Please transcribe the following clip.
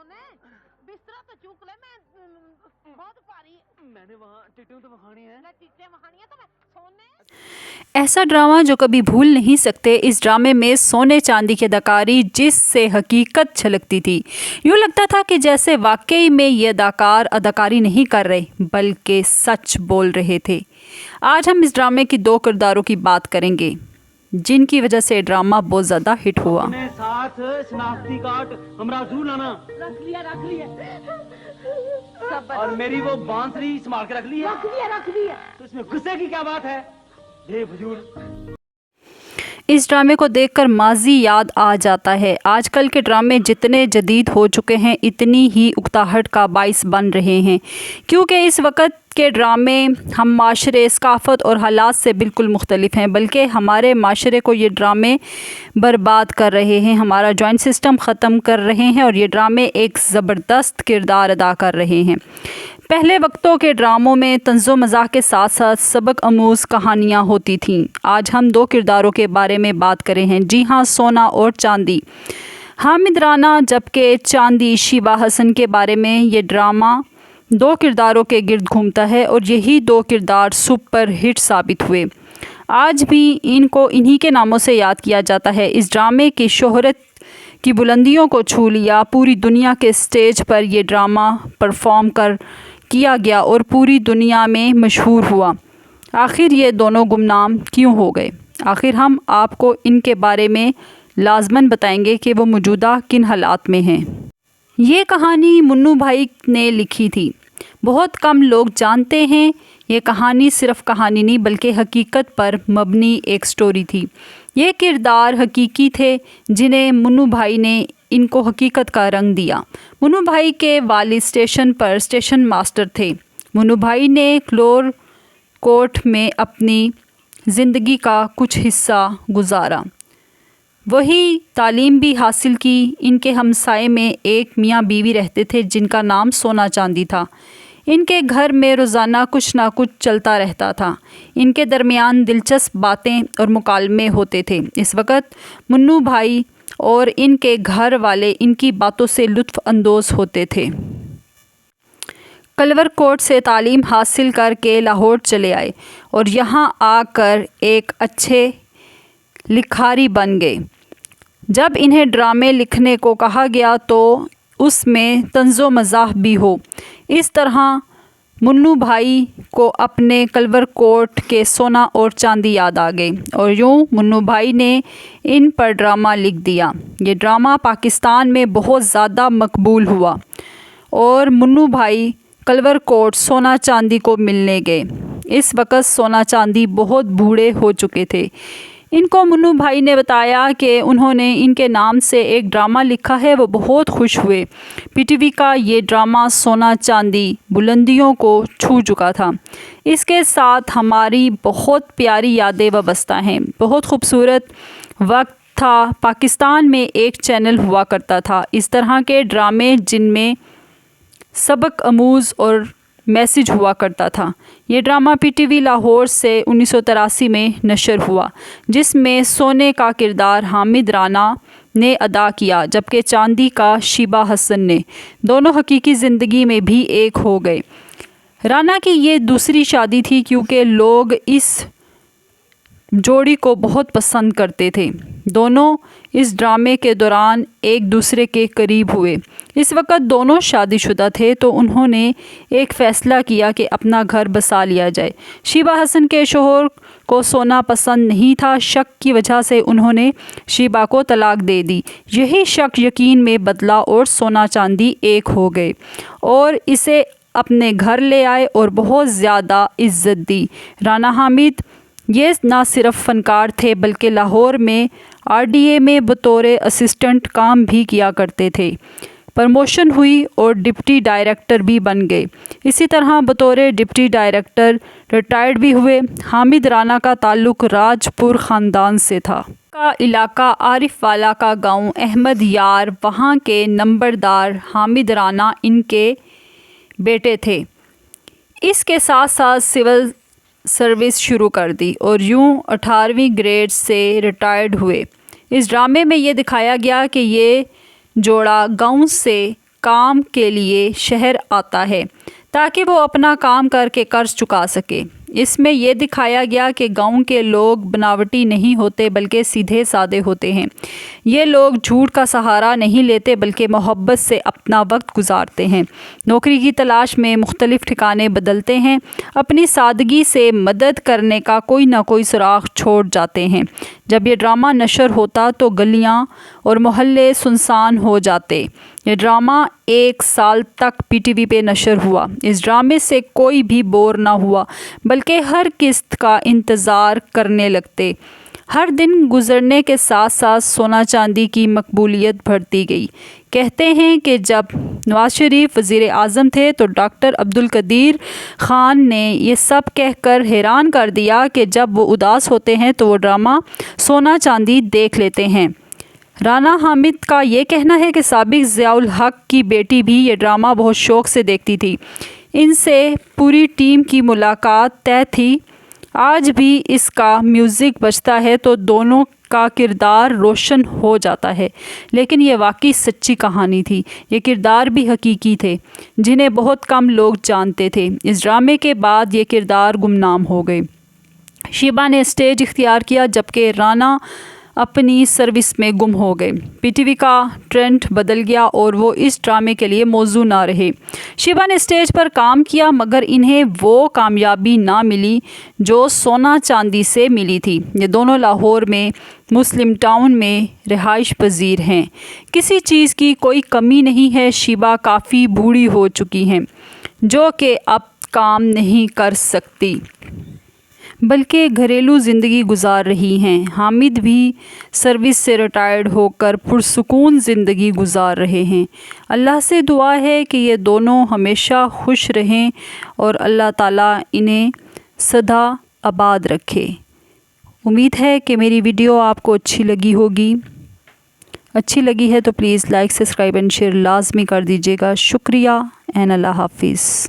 सोने बिस्तरा तो चूक ले, मैं बहुत भारी। मैंने वहाँ टिट्टियों तो बखानी है। टिट्टे बहानी है तो मैं सोने। ऐसा ड्रामा जो कभी भूल नहीं सकते। इस ड्रामे में सोने चांदी की अदाकारी जिससे हकीकत झलकती थी। यूँ लगता था कि जैसे वाकई में ये अदाकार अदाकारी नहीं कर रहे बल्कि सच बोल रहे थे। आज हम इस ड्रामे की दो किरदारों की बात करेंगे जिनकी वजह से ड्रामा बहुत ज़्यादा हिट हुआ। अपने साथ शनाख्ती कार्ड हमरा जरूर लाना। रख लिया और मेरी वो बांसुरी संभाल के रख ली है। रख लिया। तो इसमें गुस्से की क्या बात है? बेफजूल। इस ड्रामे को देखकर माजी याद आ जाता है। आजकल के ड्रामे जितने जदीद हो चुके हैं इतनी ही उकताहट का बाइस बन रहे हैं, क्योंकि इस वक्त के ड्रामे हम माशरे, सकाफ़त और हालात से बिल्कुल मुख्तलिफ हैं, बल्कि हमारे माशरे को ये ड्रामे बर्बाद कर रहे हैं, हमारा जॉइंट सिस्टम ख़त्म कर रहे हैं और ये ड्रामे एक ज़बरदस्त किरदार अदा कर रहे हैं। पहले वक्तों के ड्रामों में तंज़ो मज़ाक के साथ साथ सबक आमूज़ कहानियाँ होती थीं। आज हम दो किरदारों के बारे में बात कर रहे हैं। जी हाँ, सोना और चांदी। हामिद राना जबकि चांदी शीबा हसन के बारे में ये ड्रामा दो किरदारों के गिर्द घूमता है और यही दो किरदार सुपर हिट साबित हुए। आज भी इनको इन्हीं के नामों से याद किया जाता है। इस ड्रामे की शोहरत की बुलंदियों को छू लिया। पूरी दुनिया के स्टेज पर यह ड्रामा परफॉर्म किया गया और पूरी दुनिया में मशहूर हुआ। आखिर ये दोनों गुमनाम क्यों हो गए? आखिर हम आपको इनके बारे में लाजमन बताएंगे कि वो मौजूदा किन हालात में हैं। ये कहानी मुन्नू भाई ने लिखी थी। बहुत कम लोग जानते हैं ये कहानी सिर्फ कहानी नहीं बल्कि हकीकत पर मबनी एक स्टोरी थी। ये किरदार हकीकी थे जिन्हें मुन्नू भाई ने इनको हकीकत का रंग दिया। मुन्नू भाई के वालिद स्टेशन पर स्टेशन मास्टर थे। मुन्नू भाई ने क्लोर कोट में अपनी ज़िंदगी का कुछ हिस्सा गुजारा, वही तालीम भी हासिल की। इनके हमसाए में एक मियाँ बीवी रहते थे जिनका नाम सोना चांदी था। इनके घर में रोज़ाना कुछ ना कुछ चलता रहता था। इनके दरमियान दिलचस्प बातें और मुकालमे होते थे। इस वक्त मुन्नू भाई और इनके घर वाले इनकी बातों से लुत्फ़ अंदोज़ होते थे। कलवर कोट से तालीम हासिल करके लाहौर चले आए और यहाँ आकर एक अच्छे लिखारी बन गए। जब इन्हें ड्रामे लिखने को कहा गया तो उसमें तंज़ो मज़ाह भी हो। इस तरह मुन्नू भाई को अपने कलवर कोट के सोना और चांदी याद आ गए और यूँ मुन्नू भाई ने इन पर ड्रामा लिख दिया। ये ड्रामा पाकिस्तान में बहुत ज़्यादा मकबूल हुआ और मुन्नू भाई कलवर कोट सोना चांदी को मिलने गए। इस वक्त सोना चांदी बहुत बूढ़े हो चुके थे। इनको मुन्नू भाई ने बताया कि उन्होंने इनके नाम से एक ड्रामा लिखा है। वो बहुत खुश हुए। पीटीवी का ये ड्रामा सोना चांदी बुलंदियों को छू चुका था। इसके साथ हमारी बहुत प्यारी यादें वाबस्ता हैं। बहुत खूबसूरत वक्त था। पाकिस्तान में एक चैनल हुआ करता था इस तरह के ड्रामे जिनमें सबक आमूज़ और मैसेज हुआ करता था। ये ड्रामा पीटीवी लाहौर से 1983 में नशर हुआ, जिसमें सोने का किरदार हामिद राना ने अदा किया जबकि चांदी का शीबा हसन ने। दोनों हकीकी ज़िंदगी में भी एक हो गए। राना की ये दूसरी शादी थी क्योंकि लोग इस जोड़ी को बहुत पसंद करते थे। दोनों इस ड्रामे के दौरान एक दूसरे के करीब हुए। इस वक्त दोनों शादीशुदा थे तो उन्होंने एक फ़ैसला किया कि अपना घर बसा लिया जाए। शीबा हसन के शोहर को सोना पसंद नहीं था। शक की वजह से उन्होंने शीबा को तलाक दे दी। यही शक यकीन में बदला और सोना चांदी एक हो गए और इसे अपने घर ले आए और बहुत ज़्यादा इज्जत दी। राना हामिद ये ना सिर्फ फ़नकार थे बल्कि लाहौर में आरडीए में बतौर असिस्टेंट काम भी किया करते थे। प्रमोशन हुई और डिप्टी डायरेक्टर भी बन गए। इसी तरह बतौर डिप्टी डायरेक्टर रिटायर्ड भी हुए। हामिद राना का ताल्लुक़ राजपुर ख़ानदान से था। का इलाका आरिफ वाला का गांव अहमद यार, वहाँ के नंबरदार हामिद राना इनके बेटे थे। इसके साथ साथ सिविल सर्विस शुरू कर दी और यूँ 18वीं ग्रेड से रिटायर्ड हुए। इस ड्रामे में ये दिखाया गया कि ये जोड़ा गांव से کام کے لیے شہر آتا ہے تاکہ وہ اپنا کام کر کے قرض چکا سکے۔ اس میں یہ دکھایا گیا کہ گاؤں کے لوگ بناوٹی نہیں ہوتے بلکہ سیدھے سادے ہوتے ہیں۔ یہ لوگ جھوٹ کا سہارا نہیں لیتے بلکہ محبت سے اپنا وقت گزارتے ہیں، نوکری کی تلاش میں مختلف ٹھکانے بدلتے ہیں، اپنی سادگی سے مدد کرنے کا کوئی نہ کوئی سراغ چھوڑ جاتے ہیں۔ جب یہ ڈرامہ نشر ہوتا تو گلیاں اور محلے سنسان ہو جاتے۔ یہ ڈرامہ 1 سال تک پی ٹی وی پہ نشر ہوا۔ اس ڈرامے سے کوئی بھی بور نہ ہوا بلکہ ہر قسط کا انتظار کرنے لگتے۔ ہر دن گزرنے کے ساتھ ساتھ سونا چاندی کی مقبولیت بڑھتی گئی۔ کہتے ہیں کہ جب نواز شریف وزیر اعظم تھے تو ڈاکٹر عبدالقدیر خان نے یہ سب کہہ کر حیران کر دیا کہ جب وہ اداس ہوتے ہیں تو وہ ڈرامہ سونا چاندی دیکھ لیتے ہیں۔ رانا حامد کا یہ کہنا ہے کہ سابق ضیاء الحق کی بیٹی بھی یہ ڈرامہ بہت شوق سے دیکھتی تھی۔ ان سے پوری ٹیم کی ملاقات طے تھی۔ آج بھی اس کا میوزک بجتا ہے تو دونوں کا کردار روشن ہو جاتا ہے، لیکن یہ واقعی سچی کہانی تھی۔ یہ کردار بھی حقیقی تھے جنہیں بہت کم لوگ جانتے تھے۔ اس ڈرامے کے بعد یہ کردار گمنام ہو گئے۔ شیبہ نے اسٹیج اختیار کیا جبکہ رانا اپنی سروس میں گم ہو گئے۔ پی ٹی وی کا ٹرینڈ بدل گیا اور وہ اس ڈرامے کے لیے موزوں نہ رہے۔ شیبہ نے اسٹیج پر کام کیا مگر انہیں وہ کامیابی نہ ملی جو سونا چاندی سے ملی تھی۔ یہ دونوں لاہور میں مسلم ٹاؤن میں رہائش پذیر ہیں۔ کسی چیز کی کوئی کمی نہیں ہے۔ شیبہ کافی بوڑھی ہو چکی ہیں جو کہ اب کام نہیں کر سکتی بلکہ گھریلو زندگی گزار رہی ہیں۔ حامد بھی سروس سے ریٹائرڈ ہو کر پرسکون زندگی گزار رہے ہیں۔ اللہ سے دعا ہے کہ یہ دونوں ہمیشہ خوش رہیں اور اللہ تعالیٰ انہیں سدا آباد رکھے۔ امید ہے کہ میری ویڈیو آپ کو اچھی لگی ہوگی۔ اچھی لگی ہے تو please like, subscribe and share لازمی کر دیجیے گا۔ شکریہ اینڈ اللہ حافظ۔